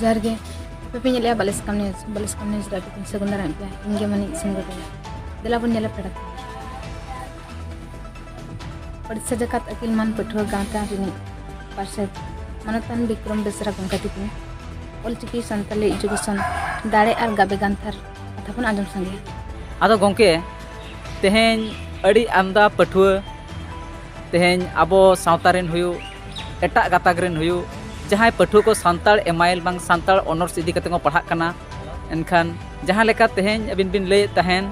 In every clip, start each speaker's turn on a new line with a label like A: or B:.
A: Jarge, Pepin Yella Balis Communes, Rapid, Secondar Ampia, Ingemani, Single, the Lavunella Product. But Sajakat Akilman Petro Ganta, Parset, Manatan Bikram Besra Kankatipi, Oltiki Santali Education, Dare Ar Gabegantar, Atapun Adam Sangi.
B: Ado gongke, Tehen Adi Amda Patua, Tehen Abo Sautarin Huyu, Etak Gatagrin Huyu, Jahai Patu ko Santal Email Bang Santal Honors Idi Katengo Pahak Kana, Enkan, Jahan Leka Tehen bin Le Tahen,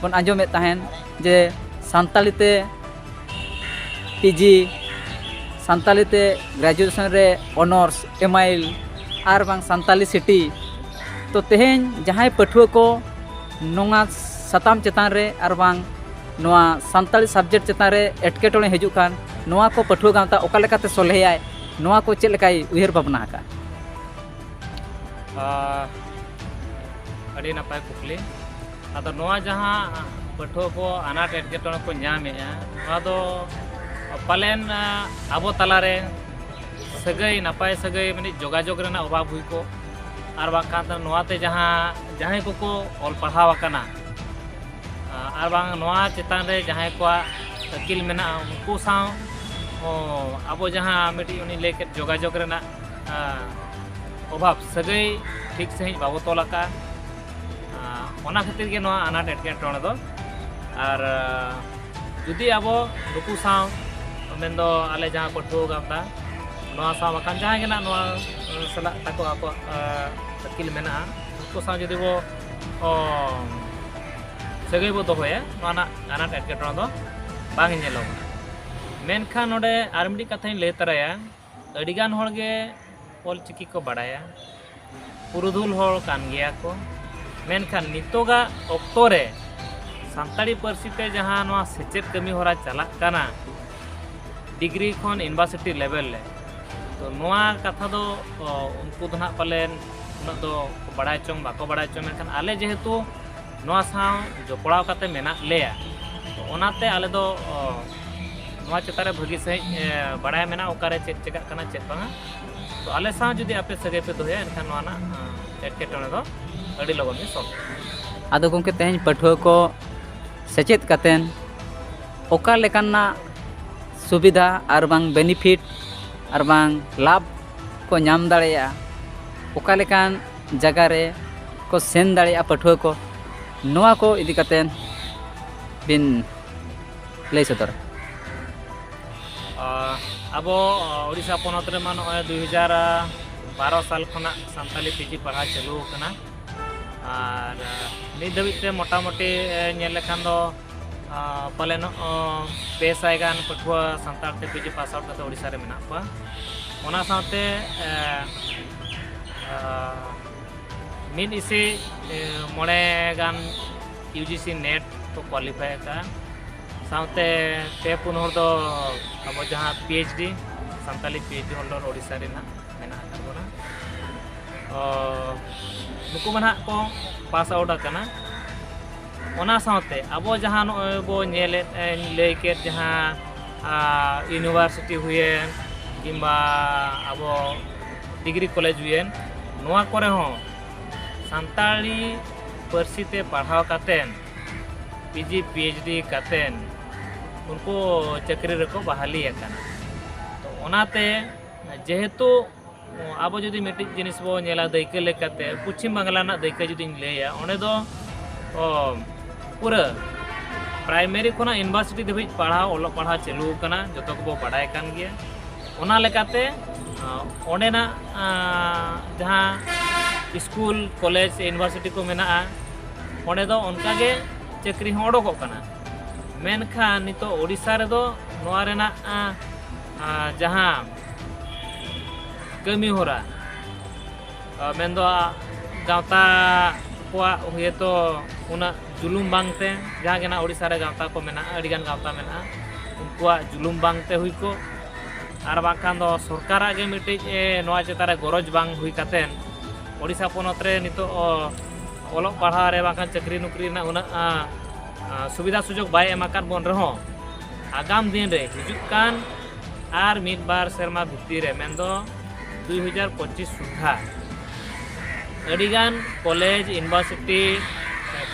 B: Bon Anjomet Tahen, Je Santalite PG, Santalite Graduation Re Honors Email, Arbang Santali City, To Tehen Jahai Patu ko Nonga Satam Chetare Arbang Noa Santali subject Chetare Etketone Hejukan, Noa ko Patu Ganta Okalekate Solhei. Noa ko cek lekai uher babna ka
C: adi napai kukli ado noa jaha patho ko anat etketon ko nyame noa do palen abo talare sagai napai sagai mani jogajog rena obab hui ko ar bangkan noa te jaha jahay ko ol padhaw akana ar bang noa chetan re jahay ko akil mena unku saw abo jaha meti uni leket jogajog rena obab sagai ठीक सही बाबो तोलाका ओना खातिर के नोआ अनाट एटकेटोणे दो are जुदी आबो रुकु साव मेंदो आले जहां पठो गामता नोआ साव बकान जहां के ना नोआ सला ताको आको तकिल मेना को साव जुदी वो सगै बो दोहोया नोना अनाट एटकेटोणे दो बांग नेलो मेनखान नोडे आरमडी कथाइन ले तराया अडिगान होळगे ऑल चिकी को बडाया पुरुधुल होल कान गया को मेनखान नितोगा ऑक्टो रे सांताड़ी पार्सी ते जहां नोआ सेचेत कमी होरा चलाक काना डिग्री खन यूनिवर्सिटी लेवल ले तो नोआ कथा दो उनको दो ना पालेन उन दो बड़ाई चोंग बाको बड़ाई चोंग मेनखान आले जेहेतु नोआ साव जोपड़ाव काते मेना लेया तो ओनाते आले दो नोआ चेतारे भगी सही बड़ाई मेना ओकारे चेक चेक काना चेक बांगा तो आले साव जुदी आपे सगे पे दोया एनखान नोना एटकेटोणे दो अड़ी लगन में सॉल्व
B: आदो गंके तेहन पठुआ को सेचेत कातेन ओका लेकाना सुविधा आर बांग बेनिफिट आर बांग लाभ को नाम दाड़ेया ओका लेकान जगह रे को सेन दाड़ेया पठुआ को नोआ को इदी कातेन बिन लई सदर
C: अब ओडिशा पनत रे मान 2012 साल खना सानताली पीजी पढ़ा चालू कना और नित धाबिते मोटामोटी नेल लेखान दो पालेन 200 गान पठुआ सानताल ते पीजी पास आउट कते ओडिशा रे मेना पा ओना साथे मिन इसे मोड़े गान यूजीसी नेट को क्वालिफाई का साथे पे पुन हर दो अब जहां PhD Santali PhD holder Odisha रे ना मेना करबोना नुकु मना को पास आउट करना ओना साथे अब जहां बो नेले लेके जहां यूनिवर्सिटी हुए किंबा अब डिग्री कॉलेज हुए नोआ करे हो सानताली पार्सी ते पढ़ाव कातेन पीजी पीएचडी कातेन उनको चाकरी रको बहाली आकाना तो ओनाते जेहेतु अब जुदी मिट्टी जिनिस बो नेला दैके लेकाते पश्चिम बांग्ला ना दैके जुदी लेया ओने दो पूरा प्राइमरी खोना यूनिवर्सिटी धाबी पढ़ा ओलो पढ़ा चालू कना जतो को बडाय कान गया ओना लेकाते ओने ना जहां स्कूल कॉलेज यूनिवर्सिटी को मेना ओने दो उनका के चाकरी हो ओडोको कना मेनखान नितो ओडिशा रे दो नोआ रेना जहां कमी होरा मेंदो गावता कोआ हुए तो उना जुलुम बांगते जहां के ना ओडिशा रे गावता को मेना अडिगान गावता मेना उनकुआ जुलुम बांगते हुई को आर बाखान दो सरकारा गे मिटे नोआ चेतारे गरज बांग हुई कातेन ओडिशा पनत रे नितो ओलो पढ़ा रे बाखान चाकरी नौकरी ना उना सुविधा सुजोग बाय एमाकान बन रहो आगाम दिन रे हिजुकान आर मिद बार सेरमा भित्ती रे मेंदो 2025 सुधा ᱟᱹᱰᱤᱜᱟन ᱠᱚᱞᱮᱡᱽ ᱤᱭᱩᱱᱤᱵᱷᱟᱨᱥᱤᱴᱤ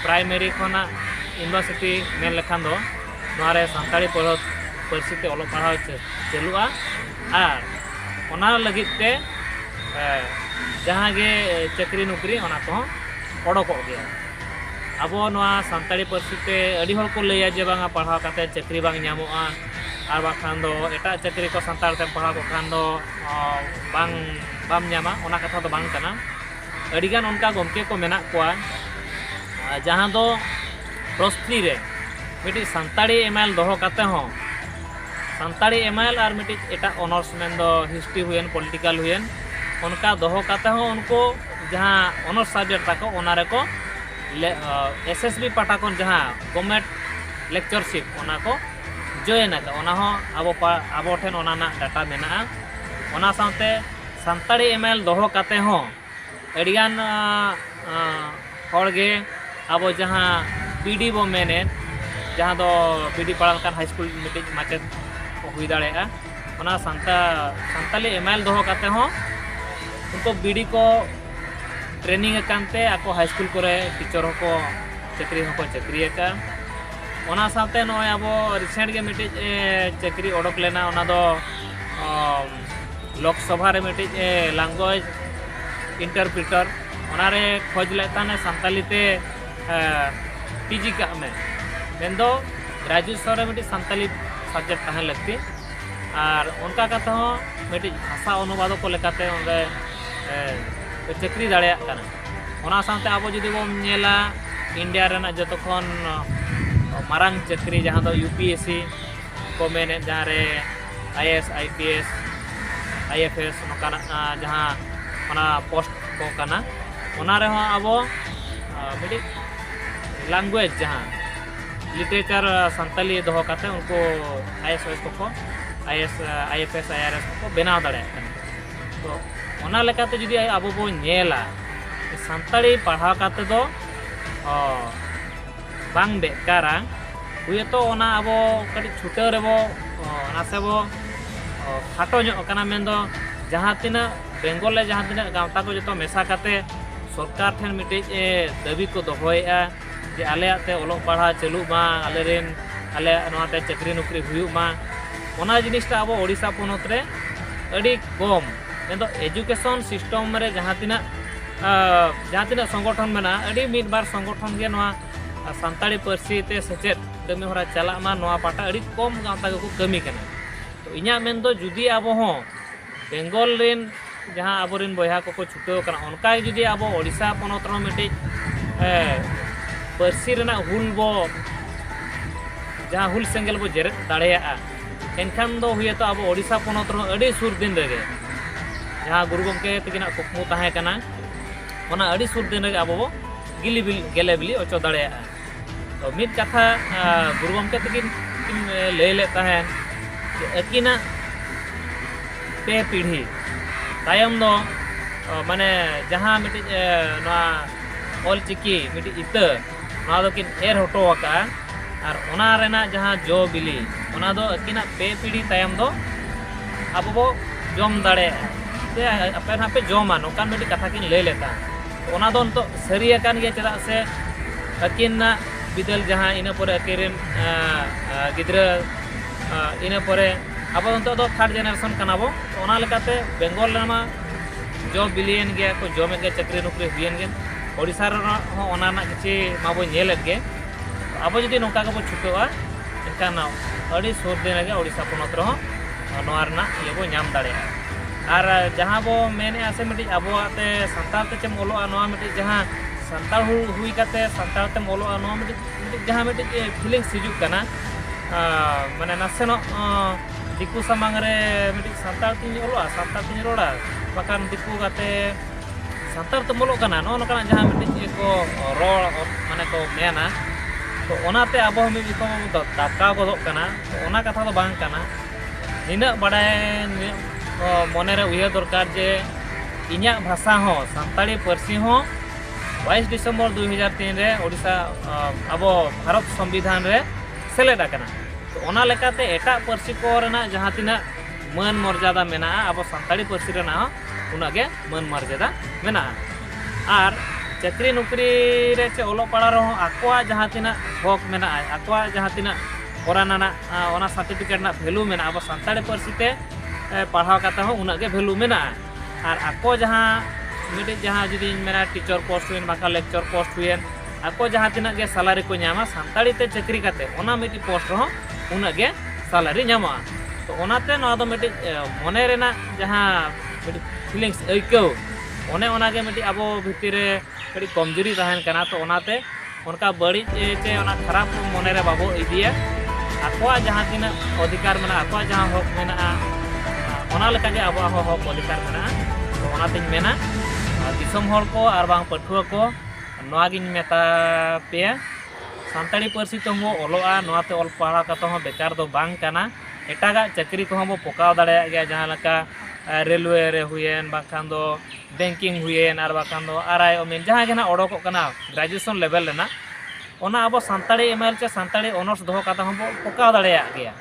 C: ᱯᱨᱟइᱢᱟরি ᱠᱷᱚᱱᱟᱜ ᱤᱭᱩᱱᱤᱵᱷᱟᱨᱥᱤᱴᱤ ᱢᱮᱱ ᱞᱮᱠᱷᱟन ᱫᱚ ᱱᱚᱣᱟ ᱨᱮ ᱥᱟᱱᱛᱟᱲᱤ ᱯᱟᱹᱨᱥᱤ ᱛᱮ ᱚᱞᱚᱜ ᱯᱟᱲᱦᱟᱣ ᱪᱟᱹᱞᱩᱜᱼᱟ ᱟᱨ ᱚᱱᱟ ᱞᱟᱹᱜᱤᱫ ᱛᱮ ᱡᱟᱦᱟᱸ ᱜᱮ ᱪᱟᱹᱠᱨᱤ ᱱᱚᱠᱨᱤ ᱚᱱᱟ ᱠᱚᱦᱚᱸ ᱚᱰᱚᱠᱚᱜ ᱜᱮᱭᱟ ᱟᱵᱚ ᱱᱚᱣᱟ ᱥᱟᱱᱛᱟᱲᱤ ᱯᱟᱹᱨᱥᱤ ᱛᱮ ᱟᱹᱰᱤ ᱦᱚᱲ ᱠᱚ ᱞᱟᱹᱭᱟ ᱡᱮ ᱵᱟᱝᱟ ᱯᱟᱲᱦᱟᱣ ᱠᱟᱛᱮ ᱪᱟᱹᱠᱨᱤ ᱵᱟᱝ ᱧᱟᱢᱚᱜᱼᱟ ᱟᱨ ᱵᱟᱠᱷᱟᱱ ᱫᱚ ᱮᱴᱟᱜ ᱪᱟᱹᱠᱨᱤ ᱠᱚ ᱥᱟᱱᱛᱟᱲ ᱛᱮᱢ ᱯᱟᱲᱦᱟᱣ ᱠᱚ ᱠᱷᱟᱱ ᱫᱚ ᱵᱟᱢ ᱧᱟᱢᱟ ᱚᱱᱟ ᱠᱟᱛᱷᱟ ᱫᱚ ᱵᱟᱝ ᱠᱟᱱᱟ ᱟᱹᱰᱤᱜᱟᱱ ᱚᱱᱠᱟ ᱜᱚᱢᱠᱮ ᱠᱚ ᱢᱮᱱᱟᱜ ᱠᱚᱣᱟ ᱡᱟᱦᱟᱸ ᱫᱚ +3 ᱨᱮ ᱢᱤᱫᱴᱤᱡ ᱥᱟᱱᱛᱟᱲᱤ ᱮᱢᱟᱭᱮᱞ ᱫᱚᱦᱚ ᱠᱟᱛᱮ ᱦᱚᱸ ᱥᱟᱱᱛᱟᱲᱤ ᱮᱢᱟᱭᱮᱞ ᱟᱨ ᱢᱤᱫᱴᱤᱡ ᱮᱴᱟᱜ ᱚᱱᱟর্স ᱢᱮᱱᱫᱚ ᱦᱤᱥᱴᱨᱤ ᱦᱩᱭᱮᱱ ᱯᱚᱞᱤᱴᱤᱠᱟᱞ ᱦᱩᱭᱮᱱ ᱚᱱᱠᱟ ᱫᱚᱦᱚ ᱠᱟᱛᱮ ᱦᱚᱸ ᱩᱱᱠᱩ ᱡᱟᱦᱟᱸ ᱚᱱᱟর্স সাবজেক্ট ᱛᱟᱠᱚ ᱚᱱᱟ ᱨᱮᱠᱚ SSB ᱯᱟᱦᱴᱟ ᱠᱷᱚᱱ ᱡᱟᱦᱟᱸ ᱜᱚভর্নমেন্ট লেকচারশিপ ᱚᱱᱟ ᱠᱚ জয়েন ᱟᱠᱟᱫ ᱚᱱᱟ ᱦᱚᱸ ᱟᱵᱚ ᱴᱷᱮᱱ ᱚᱱᱟ ᱨᱮᱱᱟᱜ ᱰᱟᱴᱟ ᱢᱮᱱᱟᱜᱼᱟ ᱚᱱᱟ ᱥᱟᱶᱛᱮ ᱥᱟᱱᱛᱟᱲᱤ ᱮᱢᱟᱭᱮᱞ ᱫᱚᱦᱚ ᱠᱟᱛᱮ ᱦᱚᱸ ᱟᱹᱰᱤᱜᱟन ᱦᱚᱲ ᱜᱮ ᱟᱵᱚ ᱡᱟᱦᱟᱸ PD ᱵᱚ ᱢᱮᱱᱮᱫ ᱡᱟᱦᱟᱸ ᱫᱚ PD ᱯᱟᱲᱦᱟᱣ ᱞᱮᱠᱷᱟᱱ ᱦᱟই ᱥᱠᱩᱞ ᱢᱤᱫᱴᱤᱡ ᱢᱟᱪᱮᱫ ᱠᱚ ᱦᱩᱭ ᱫᱟᱲᱮᱭᱟᱜᱼᱟ ᱚᱱᱟ ᱥᱟᱱᱛᱟᱲᱤ ᱮᱢᱟᱭᱮᱞ ᱫᱚᱦᱚ ᱠᱟᱛᱮ ᱦᱚᱸ उनको बीडी को ट्रेनिंग अकानते आको हाई स्कूल करे टीचर को चक्री का ओना साथे नय अब रिसेंट के मिटे चक्री ओडक लेना ओना दो लोकसभा रे मिटे लैंग्वेज इंटरप्रिटर ओना रे खोज लेताने सानताली ते पीजी का में मेंदो ग्रेजुएशन रे मिटे सानताली सब्जेक्ट ताहें लगती और उनका कथा हो मिटे भाषा अनुवादक को लेकाते ओंदे चक्री दाड़िया काना ओना साथे अब जुदी बो नेला इंडिया रेना जतो खन मारांग चक्री जहाँ दो UPSC को मेने जहाँ रे IAS IPS IFS नोकाना जहाँ ओना पोस्ट को काना ओना रे हो अब मिटे लैंग्वेज जहाँ लिटरेचर सानताली दोहो काते उनको ISOS को IAS IFS IRS को बनाव दाड़िया काना तो ओना लेकाते जुदी अब बो नेला सानताली पढ़ाव काते दो बांग बेकारा हुए तो ओना अब कटी छुटे रेबो नासे बो खाटो ᱧᱚᱜ मेनदो जहाँ तिना बेंगल ले जहाँ तिना गावता को जतो मेसा काते सरकार ठेन मिटे दाबी को दोहोएआ जे आलेते ओलो पढ़ा चालू मा आलेरेन आले नोते चक्री नौकरी हुयु मा ओना जिनिसटा अब ओडिशा पोनत रे अडी कम मेनदो एजुकेशन सिस्टम रे जहाँ तिना संगठन मेना अडी मिद बार संगठन गे नोआ सानताड़ी पार्सी ते सचेत कमी हरा चला मा नोआ पाटा अडी कम गावता को कमी कना तो इन्या मेनदो जुदी अब हो बेंगल रेन जहाँ आबोरेन बयहा को छुटो कना उनका जुदी अब ओडिशा पोनत रो मिटे पार्सी रेना हुल बो जहाँ हुल सेंगल बो जेरेत दाड़ेया एनखान दो हुए तो अब ओडिशा पोनत रो अडी सुर दिन रे जहाँ गुरु गमके तकिना कुकमु ताहे कना ओना अडी सुर दिन रे अब बो गेले बिली ओचो दाड़ेया तो मिद कथा गुरु गमके तकिन ले ले ताहे अकिना पे पीढ़ी तायम दो माने जहाँ मिटे नोआ ऑलचिकी मिटे इता नोआ दो किन एर हटो आका और ओना रेना जहाँ जो बिली ओना दो अकिना पे पीढ़ी तायम दो अब बो जम दाड़े ते अपे ना पे जमा नोकान मिटे कथा किन ले लेता ओना दो तो सरी अकान गे चदा से अकिना बिदल जहाँ इना परे अकेरेन गिद्रा इना परे अब तो थर्ड जेनरेशन कना बो ओना लेकाते बेंगल रेमा जो बिलियन गे को जमे गे चक्री नौकरी हुयन गे ओडिशा रे हो ओना ना किछि माबो नेलेत गे अब जदि नोका को छुटोआ एनखान अडी सुर दिन गे ओडिशा पोनत रो नोआ रना ये बो नाम दाड़े और जहाँ बो मेने आसे मिटि अबोते संताल ते चम ओलोआ नोआ मिटि जहाँ संताल हुई काते संताल ते ओलोआ नोआ मिटि जहाँ मिटि फीलिंग्स हिजुक कना माने नासेनो दिकु सामांग रे मिटि संताल तिन ओलोआ संताल तिन रोड़ा बाकान दिकु गाते संताल ते मोलो कना नो नोका जहाँ मिटि को रोड़ माने को मेना तो ओनाते अब हम बिको दाका गदो कना तो ओना कथा दो बांग कना निना बड़ाय मने रे उया दरकार जे इन्या भाषा हो सानताड़ी पार्सी हो 22 दिसंबर 2003 रे ओडिशा अब भारत संविधान रे सेलेद आकना तो ओना लेकाते एटा पार्सी को रेना जहाँ तिना मान मर्यादा मेना अब सानताड़ी पार्सी रेना उना गे मान मर्यादा मेना ᱟᱨ ᱪᱟᱹᱠᱨᱤ ᱱᱚᱠᱨᱤ ᱨᱮ ᱪᱮ ᱚᱞᱚᱜ ᱯᱟᱲᱦᱟᱣ ᱨᱮᱦᱚᱸ ᱟᱠᱚᱣᱟᱜ ᱡᱟᱦᱟᱸ ᱛᱤᱱᱟᱹᱜ ᱦᱚᱠ ᱢᱮᱱᱟᱜᱼᱟ, ᱟᱠᱚᱣᱟᱜ ᱡᱟᱦᱟᱸ ᱛᱤᱱᱟᱹᱜ ᱚᱱᱟ ᱚᱱᱟ ᱥᱟᱨᱴᱤᱯᱷᱤᱠᱮᱴ ᱨᱮᱱᱟᱜ ᱵᱷᱮᱞᱩ ᱢᱮᱱᱟᱜᱼᱟ, ᱟᱵᱚ ᱥᱟᱱᱛᱟᱲᱤ ᱯᱟᱹᱨᱥᱤ ᱛᱮ ᱯᱟᱲᱦᱟᱣ ᱠᱟᱛᱮ ᱦᱚᱸ ᱩᱱᱟᱹᱜ ᱜᱮ ᱵᱷᱮᱞᱩ ᱢᱮᱱᱟᱜᱼᱟ। ᱟᱨ ᱟᱠᱚ ᱡᱟᱦᱟᱸ ᱢᱤᱫᱴᱤᱡ ᱡᱟᱦᱟᱸ ᱡᱩᱫᱤᱧ ᱢᱮᱱᱟ ᱴᱤᱪᱟᱨ ᱯᱳᱥᱴ ᱦᱩᱭᱮᱱ ᱵᱟᱝᱠᱷᱟᱱ ᱞᱮᱠᱪᱟর ᱯᱳᱥᱴ ᱦᱩᱭᱮᱱ, ako jahan tina ge salary ko nyama santari te chakri kate ona miti post ho una ge salary nyama to onate no ado miti mone rena jahan feelings aiko one ona ge miti abo bhitire kadi komjori tahen kana to onate onka badi che ona kharap mone re babo idiya ako jahan tina adhikar mena ako jahan hok mena ona leka ge abo hok adhikar mena to onate mena disom hor ko ar bang pathua ko नोआगिन मेता पे सानताड़ी पार्सी तो हम ओलोआ नोआते all पढ़ा कतो हम बेकार दो बांग काना एटागा चाकरी को हम पकाव दाड़े गया जहां लका रेलवे रे हुएन बाखान दो बैंकिंग हुएन आर बाखान दो आरआई ओमेन जहां गेना ओडोक कना ग्रेजुएशन लेवल लेना ओना अब सानताड़ी एमएल चे सानताड़ी ऑनर्स दो कता हम पकाव दाड़े गया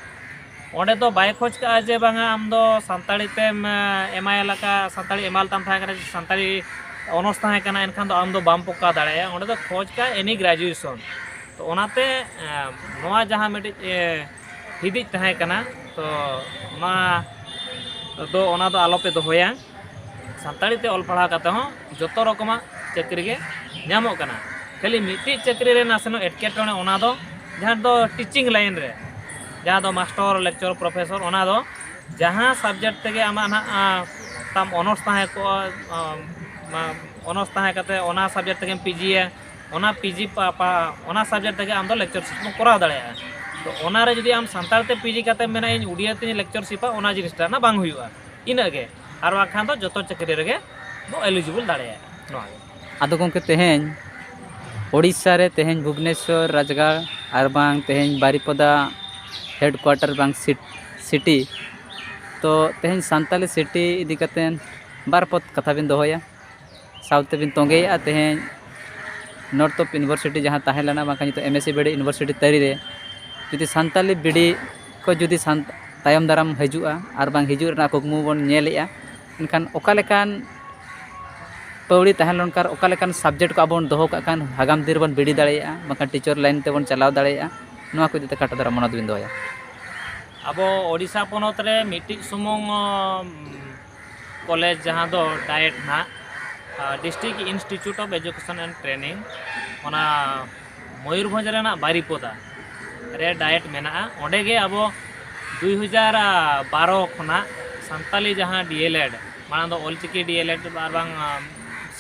C: ओंडे तो बाय खोज का जे बांगा आम दो सानताड़ी ते एमआई लका सानताड़ी एमएल ताम था करे सानताड़ी ऑनर्स था कना एनखान दो आम दो बाम पका दाड़े ओंडे दो खोज का एनी ग्रेजुएशन तो ओनाते नोआ जहां मिटि हिदिज था कना तो ना दो ओना दो आलोपे दोहोया सानताड़ी ते ऑल पढ़ा काते हो जतो रकमा चाकरी गे ᱧᱟᱢᱚᱜ कना खाली मिटि चाकरी रे नासेनो एटकेटोने ओना दो जहां दो टीचिंग लाइन रे जहां दो मास्टर लेक्चर प्रोफेसर ओना दो जहां सब्जेक्ट तेगे आमा ना ताम ऑनर्स था को ऑनर्स ताहे कते ओना सब्जेक्ट तेगे पीजी है ओना पीजी ओना सब्जेक्ट तेगे आम दो लेक्चरशिप कराव दाड़ेया तो ओना रे जदि आम सानताड़ ते पीजी कते मेना इन उड़िया ते लेक्चरशिप ओना जिनिसटा ना बांग हुयुआ इना गे आर बाखान दो जतो चाकरी रेगे दो एलिजिबल दाड़ेया नोआ
B: आदो गंके तेहेñ ओडिशा रे तेहेñ भुवनेश्वर राजगाड़ आर बांग तेहेñ बारिपदा हेडक्वार्टर बांग सिटी तो तेहेñ सानताली सिटी इदी कतेन बार पद कथा बिन दोहोया साउथ बिन तोंगेया तेहेñ नॉर्थ ऑफ यूनिवर्सिटी जहां ताहे लना बांका नितो एमएससी बीडी यूनिवर्सिटी तरी रे जुदी सानताली बीडी को जुदी तायम दाराम हजुआ आर बांग हिजु रना कुकमु बन नेलेया एनखान ओका लेकान पौड़ी ताहें लनकार ओका लेकान सब्जेक्ट को आबन दोहो कान आगाम दिन बन बीडी दाड़ेया बांका टीचर लाइन तेबन चलाव दाड़ेया नोआ को दिते काटा दाराम मनद बिन दोया
C: अब ओडिशा पनत रे मिटि सुमुंग कॉलेज जहां दो डाइट ना district institute of education and training ओना मयूरभंज रेना बारिपदा रे डाइट मेना ओंडे गे अब 2012 खना सानताली जहां डीएलएड माना दो ऑलचिकी डीएलएड बार बांग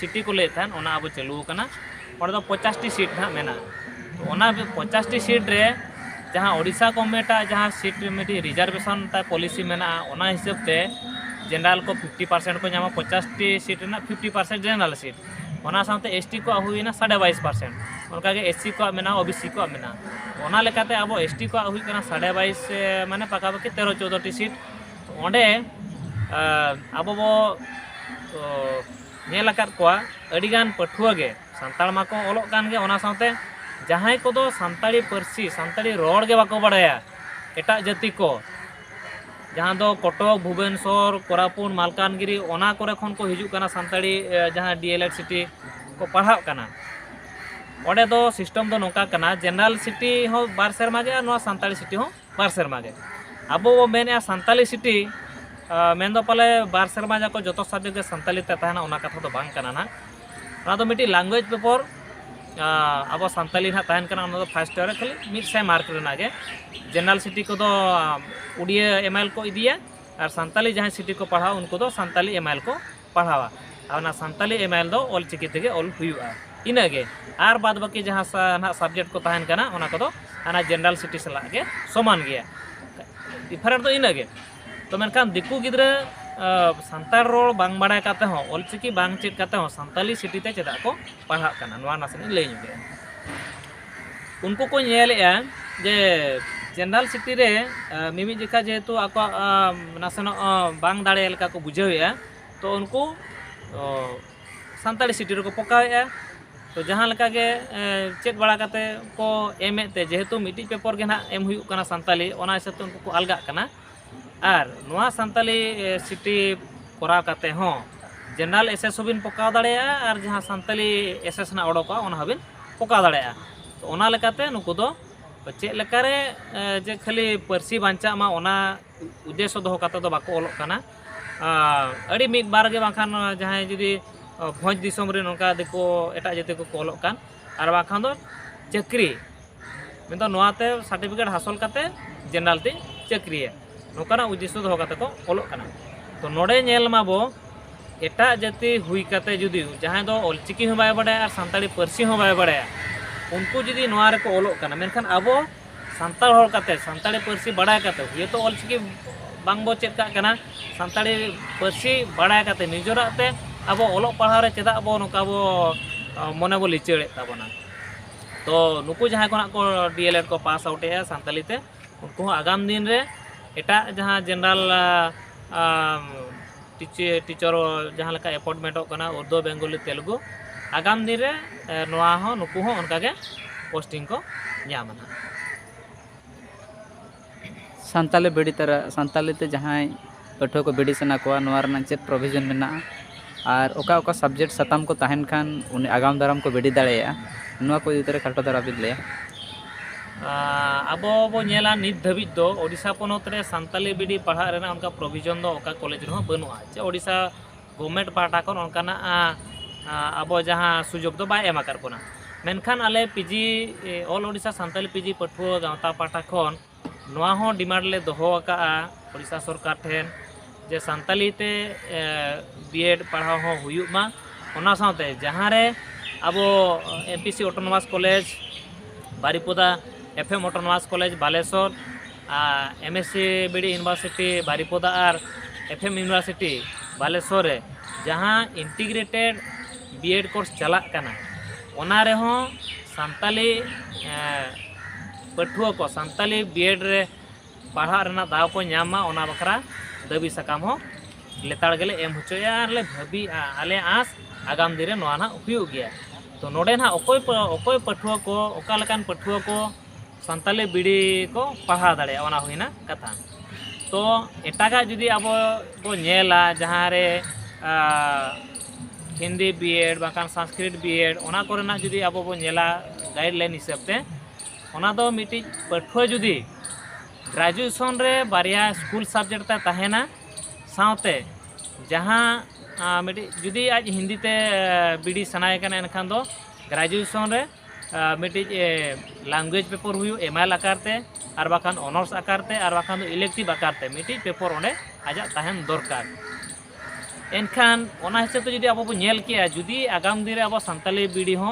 C: सिटी को ले थान ओना अब चालू कना ओंडे दो 50 टी सीट ना मेना तो ओना 50 टी सीट रे जहां ओडिशा गवर्नमेंट जहां सीट मिटी रिजर्वेशन ता पॉलिसी मेना ओना हिसाब ते जनरल को 50% को नामा 50 टी सीट ना 50% जनरल सीट ओना साथे एसटी को हुईना 22.5% उनका के एससी को मेना ओबीसी को मेना ओना लेकाते अब एसटी को हुई कना 22.5 माने पाकापाकी 13-14 टी सीट ओंडे अब बो नेलाकात कोआ अडिगान पठुआ गे सानताड़ माको ओलोग कान गे ओना साथे जहां को दो सानताड़ी पार्सी सानताड़ी रोड गे बाको बड़ाया एटा जाति को जहां दो कटक भुवनेश्वर कोरापुट मालकानगिरी ओना कोरे खन को हिजु कना सानताड़ी जहां डीएलएड सिटी को पढ़ाव कना ओडे दो सिस्टम दो नोका कना जनरल सिटी हो 12 सेरमा गे नो सानताड़ी सिटी हो 12 सेरमा गे अब वो मेने सानताड़ी सिटी मेन दो पले 12 सेरमा जाको जतो सब्जेक्ट गे सानताड़ी ते ताना ओना कथा दो बांग कना ना ओना दो मिटी लैंग्वेज पेपर अब सानताली ना ताहन कना ओना दो फर्स्ट ईयर खाली 100 मार्क रेना गे जनरल सिटी को दो उड़िया एमएल को इदिया और सानताली जहां सिटी को पढ़ाओ उनको दो सानताली एमएल को पढ़ावा और ना सानताली एमएल दो ऑल चिकी तेगे ऑल हुयुआ इना गे आर बाद बाकी जहां ना सब्जेक्ट को ताहन कना ओना को दो आना जनरल सिटी सला गे समान गया डिफरेंट तो इना गे तो मेनखान दिकु गिद्रा सानताड़ रोड बांग बाड़ाय काते हो ऑल चिकी बांग चेक काते हो सानताली सिटी ते चेदा को पढ़ा कना नोआ नासने लई गे उनको को नेलेया जे जनरल सिटी रे मिमी जिका जेहेतु आको नासनो बांग दाड़े लका को बुझावेया तो उनको सानताड़ी सिटी रे को पकावेया तो जहां लका गे चेक बड़ा काते को एमए ते जेहेतु मिटी पेपर गे ना एम हुयु कना सानताली ओना हिसाब ते उनको को अलगा कना आर नोआ सानताली सिटी कोराव काते हो जनरल एसएस हबिन पकाव दाड़ेया और जहाँ सानताली एसएस ना ओडोका ओना हबिन पकाव दाड़ेया तो ओना लेकाते नुकु दो चेक लेकारे जे खाली पार्सी बांचा मा ओना उद्देश्य दोहो काते दो बाको ओलोग काना अड़ी मिद बार गे बाखान जहाँ जुदी भोज दिसम रे नोका देखो एटा जते को ओलोग कान और बाखान दो चाकरी मेनदो नोआते सर्टिफिकेट हासिल काते जनरल ते चाकरी नोकाना उद्देश्य दोहो काते को ओलोग काना तो नोडे नेल माबो एटा जाति हुई काते जुदी जहाँ दो ऑलचिकी हो बाय बड़ाया और सानताली पार्सी हो बाय बड़ाया उनको जुदी नोआ रे को ओलोग काना मेनखान आबो सानताल होर काते सानताली पार्सी बड़ाय काते ये तो ऑलचिकी बांगबो चेक का काना सानताली पार्सी बड़ाय काते निजराते आबो ओलोग पढ़ाव रे चेदा आबो नोका आबो मने बो लिचेड़े ताबोना तो नुकु जहाँ को ना को डीएलएड को पास आउट है सानताली ते उनको आगाम दिन रे एटा जहाँ जनरल टीचर जहाँ लेका अपॉइंटमेंट होना उर्दू बेंगली तेलुगु आगाम दिन रे नोआ हो नुकु हो उनकागे पोस्टिंग को ᱧᱟᱢᱟ
B: सानताली बिड़ी तरह सानताली ते जहाँ पठुआ को बिड़ी सना को नोआ रना चेक प्रोविजन मेना और ओका ओका सब्जेक्ट सताम को तहन खान उन आगाम दाराम को बिड़ी दाड़ेया नोआ को इदी तरह खाटो दारा बिदले
C: अब बो नेला नित धाबी दो ओडिशा पनत रे सानताली बिड़ी पढ़ा रेना उनका प्रोविजन दो ओका कॉलेज रे बनुआ चे ओडिशा गवर्नमेंट पाटा कोन उनकाना अब जहाँ सुजोग दो बाय एमाकार पोना मेनखान आले PG all Odisha Santali PG पठुआ गावता पाटा खन नोआ हो डिमांड ले दोहो का ओडिशा सरकार ठेन जे सानताली ते बीएड पढ़ाव हो हुयुग मा ओना साथे जहाँ रे अब MPC autonomous college Baripada FM autonomous college Baleshwar MSC BD university Baripada और एफएम यूनिवर्सिटी बालेश्वर रे जहाँ इंटीग्रेटेड बीएड कोर्स चला काना ओना रे हो सानताली पठुआ को सानताली बीएड रे पढ़ा रेना दाव को ᱧᱟᱢᱟ ओना बखरा दाबी सकाम हो लेताड़ गेले एम होचोया ले भाबी आले आस आगाम दिन रे नोआ ना हुयुग गया तो नोडे ना अकोय पठुआ को ओका लेकान पठुआ को सानताली बीड़ी को पढ़ा दाड़े ओना हुइना कथा तो एटागा जुदी अब बो नेला जहाँ रे हिंदी बीएड बाकान संस्कृत बीएड ओना कोरेना जुदी अब बो नेला गाइडलाइन हिसाब ते ओना दो मिटी पठुआ जुदी ग्रेजुएशन रे बारिया स्कूल सब्जेक्ट ता तहेना साउते जहाँ मिटी जुदी आज हिंदी ते बीडी सनाय कना एनखान दो ग्रेजुएशन रे मिटी लैंग्वेज पेपर हुई एमएल आकार ते और बाकान ऑनर्स आकार ते और बाकान दो इलेक्टिव आकार ते मिटी पेपर ओंडे आजा तहन दरकार एनखान ओना हिसाब ते जुदी अब नेल किया जुदी आगाम दिन रे अब सानताली बीडी हो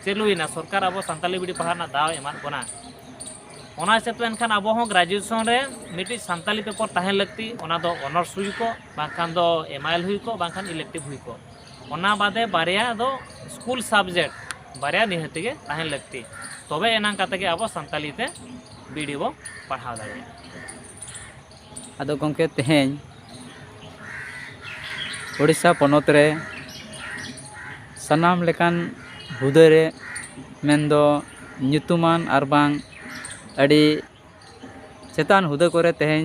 C: चलुइना सरकार अब सानताली बीडी पढ़ाना दाव एमान कोना ओना हिसाब ते एनखान अब हो ग्रेजुएशन रे मिटी सानताली पेपर तहन लगती ओना दो ऑनर्स हुई को बाकान दो एमएल हुई को बाकान इलेक्टिव हुई को ओना बादे बारिया दो स्कूल सब्जेक्ट बारिया निहती के तहन लगती तबे एनांग काते के अब सानताली ते बीडी बो पढ़ाव दाड़े
B: आदो गंके तेहें ओडिशा पनत रे सनाम लेकान हुदा रे मेनदो ᱧᱩᱛᱩᱢᱟᱱ आर बांग अड़ी चेतान हुदा करे तेहें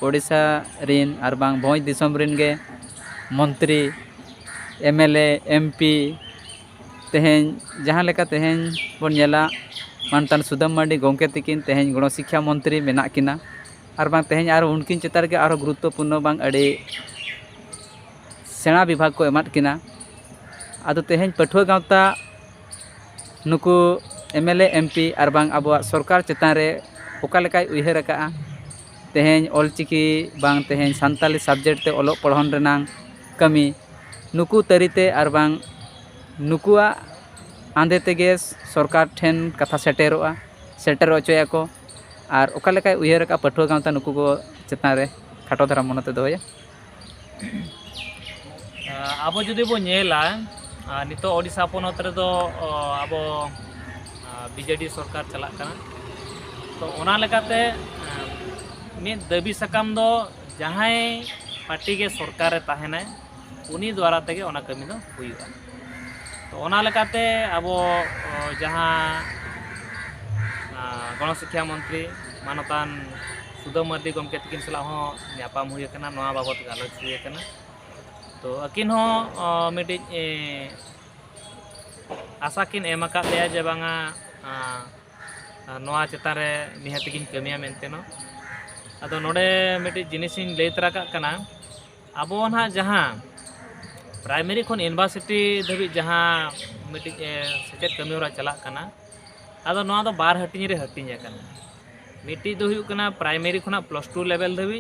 B: ओडिशा रिन आर बांग भोज दिसम रिन गे मंत्री एमएलए एमपी तेहें जहाँ लेका तेहें बन नेला मानतान सुदाम मांडी गंके तकिन तेहें गण शिक्षा मंत्री मेना किना आर बांग तेहें आर उनकिन चेतार के आरो गुरुत्वपूर्ण बांग अड़ी सेना विभाग को एमात किना आदो तेहें पठुआ गावता नुकु एमएलए एमपी आर बांग आबुआ सरकार चेतान रे ओका लेकाय उयहर का तेहें ऑलचिकी बांग तेहें सानताली सब्जेक्ट ते ओलोग पढ़न रेनांग कमी नुकु तरीते आर बांग नुकुआ आंधे तेगे सरकार ठेन कथा सेटर होचोया को और ओका लेकाय उयहर का पठुआ गावता नुकु को चेतान रे खाटो धारा मनते दोया
C: अब जुदी बो नेला नितो ओडिशा पनत रे दो अब बीजेडी सरकार चला कना तो ओना लेकाते मिद दाबी सकाम दो जहाँ पार्टी के सरकार रे ताहेना उनी द्वारा तेगे ओना कमी दो हुयुआ तो ओना लेकाते अब जहाँ गण शिक्षा मंत्री मानतान सुदाम मार्डी गमके तकिन सला हो न्यापाम हुई कना नोआ बाबत गालोच हुई कना तो तो akin ho midi asa kin em akat leya je banga noa chetan re nihati kin kamiya mente no ado node midi jinisin lay tara kak kana abo na jahan primary खन यूनिवर्सिटी धाबी जहाँ मिट्टी सेचेद कमी होरा चलाक कना आदो नवा दो बार हटिंग रे हटिंग कना मिट्टी दो हुयु कना प्राइमरी खना +2 लेवल धाबी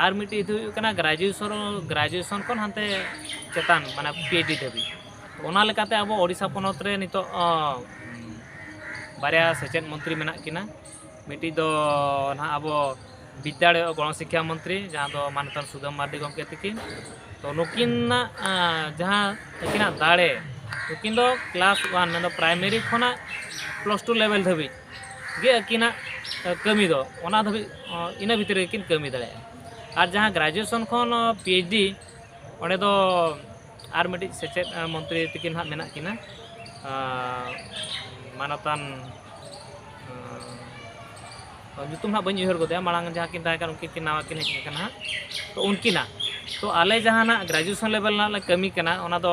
C: और मिट्टी दो हुयु कना ग्रेजुएशन खन हानते चेतान माने PhD धाबी ओना लेकाते अब ओडिशा पनत रे नितो बारिया सेचेद मंत्री मेना किना मिट्टी दो ना अब विद्यालय गण शिक्षा मंत्री जहाँ दो मानतन सुगम मार्डी गमके तकिन तो नुकिन जहाँ तकिना दाड़े नुकिन दो क्लास 1 ना प्राइमरी खना +2 लेवल धाबी गे अकिना कमी दो ओना धाबी इना भितर किन कमी दाड़े और जहाँ ग्रेजुएशन खन PhD ओंडे दो आर मिट्टी सेचेद मंत्री तकिन हा मेना किना मानतान जुतुम ना बनी उहर गोदे मांग जहाँ किन ताहे उनकी किन नावा किन हेज कना तो उनकिना तो आले जहाँ ना ग्रेजुएशन लेवल ना कमी कना ओना दो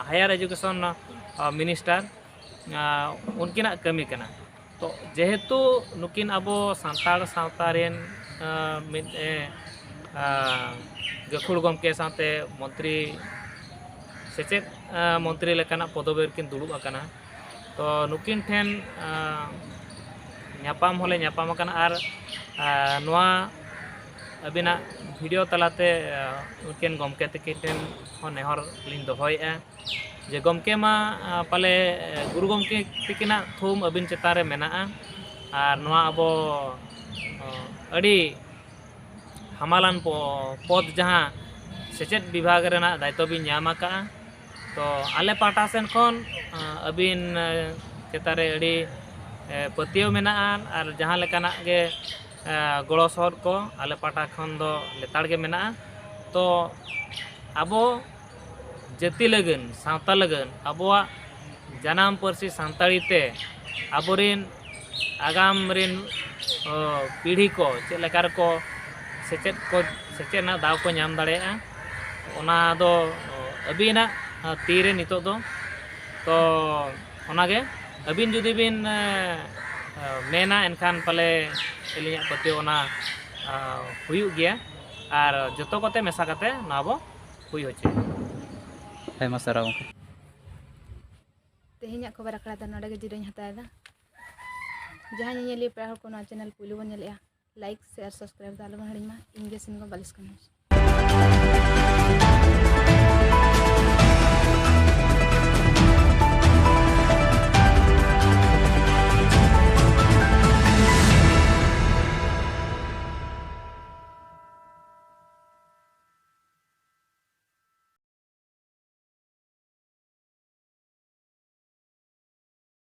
C: हायर एजुकेशन मिनिस्टर उनकिना कमी कना तो जेहेतु नुकिन अब सान्ताड़ सावता रेन मिद गखुड़ गमके साथे मंत्री सेचेद मंत्री लेकाना पदवी किन दुड़ुब आकाना तो नुकिन ठेन ᱧᱟᱯᱟᱢ ᱦᱚᱞᱮ ᱧᱟᱯᱟᱢ ᱟᱠᱟᱱᱟ ᱟᱨ ᱱᱚᱣᱟ ᱟᱹᱵᱤᱱᱟᱜ ᱵᱷᱤᱰᱤᱭᱳ ᱛᱟᱞᱟᱛᱮ ᱩᱱᱠᱤᱱ ᱜᱚᱢᱠᱮ ᱛᱟᱹᱠᱤᱱ ᱴᱷᱮᱱ ᱦᱚᱸ ᱱᱮᱦᱚᱨ ᱞᱤᱧ ᱫᱚᱦᱚᱭᱮᱜᱼᱟ ᱡᱮ ᱜᱚᱢᱠᱮ ᱢᱟ ᱯᱟᱞᱮ ᱜᱩᱨᱩ ᱜᱚᱢᱠᱮ ᱛᱟᱹᱠᱤᱱᱟᱜ ᱛᱷᱩᱢ ᱟᱹᱵᱤᱱ ᱪᱮᱛᱟᱱ ᱨᱮ ᱢᱮᱱᱟᱜᱼᱟ ᱟᱨ ᱱᱚᱣᱟ ᱟᱵᱚ ᱟᱹᱰᱤ ᱦᱟᱢᱟᱞᱟᱱ ᱯᱚᱫ ᱡᱟᱦᱟᱸ ᱥᱮᱪᱮᱫ ᱵᱤᱵᱷᱟᱜᱽ ᱨᱮᱱᱟᱜ ᱫᱟᱭᱤᱛᱛᱚ ᱵᱤᱱ ᱧᱟᱢ ᱟᱠᱟᱜᱼᱟ तो आले पाटा सेन खन अबिन चेतान रे अड़ी पतियो मेना और जहाँ लेकाना गे गड़ो सहर को आले पाटा खन दो लेताड़ गे मेना तो आबो जाति लगन सावता लगन आबोआ जानाम पार्सी सानताड़ी ते आबोरिन आगाम रिन पीढ़ी को चेद लेकार को सेचेद ना दाव को नाम दाड़ेया ओना दो अबिना तीरे नितो दो तो ओनागे अबिन जुदी बिन मेना एनखान पाले एलिया पति ओना हुयु गया और जतो कते मेसा कते नाबो हुई होचे
B: हेमा सराव
A: तेहेኛ खबर आकड़ा दा नडे गे जिरኝ हतायदा जहां ñeñeli पेड़ को ना चैनल पुलु बन ñelea लाइक शेयर सब्सक्राइब दाल बन हड़ीमा इंगे सिन को बालिस कनो